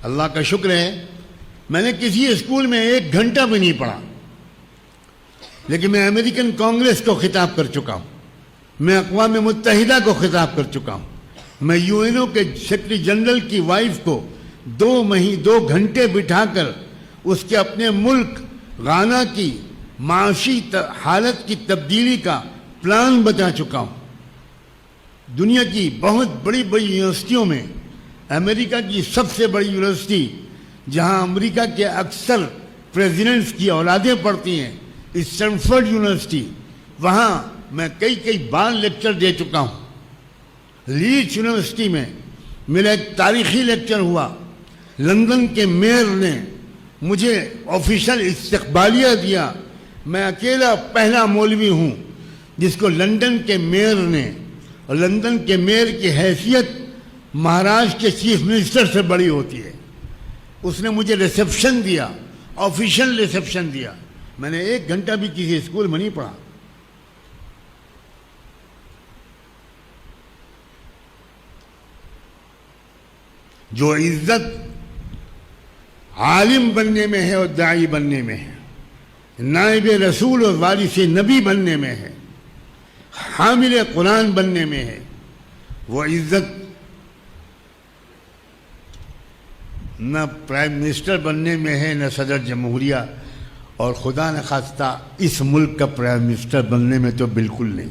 اللہ کا شکر ہے میں نے کسی اسکول میں 1 گھنٹہ بھی نہیں پڑھا، لیکن میں امریکن کانگریس کو خطاب کر چکا ہوں، میں اقوام متحدہ کو خطاب کر چکا ہوں، میں یو این او کے سیکرٹری جنرل کی وائف کو 2 گھنٹے بٹھا کر اس کے اپنے ملک غانا کی معاشی حالت کی تبدیلی کا پلان بتا چکا ہوں۔ دنیا کی بہت بڑی بڑی یونیورسٹیوں میں، امریکہ کی سب سے بڑی یونیورسٹی جہاں امریکہ کے اکثر پریزیڈنٹس کی اولادیں پڑھتی ہیں، اسٹینفورڈ یونیورسٹی، وہاں میں کئی بار لیکچر دے چکا ہوں۔ لیڈس یونیورسٹی میں میرا ایک تاریخی لیکچر ہوا، لندن کے میئر نے مجھے آفیشل استقبالیہ دیا، میں اکیلا پہلا مولوی ہوں جس کو لندن کے میئر نے، اور لندن کے میئر کی حیثیت مہاراشٹر کے چیف منسٹر سے بڑی ہوتی ہے، اس نے مجھے ریسیپشن دیا، آفیشل ریسیپشن دیا۔ میں نے 1 گھنٹہ بھی کسی اسکول میں نہیں پڑھا۔ جو عزت عالم بننے میں ہے اور داعی بننے میں ہے، نائب رسول اور وارث نبی بننے میں ہے، حامل قرآن بننے میں ہے، وہ عزت نہ پرائم منسٹر بننے میں ہے، نہ صدر جمہوریہ، اور خدا نخواستہ اس ملک کا پرائم منسٹر بننے میں تو بالکل نہیں۔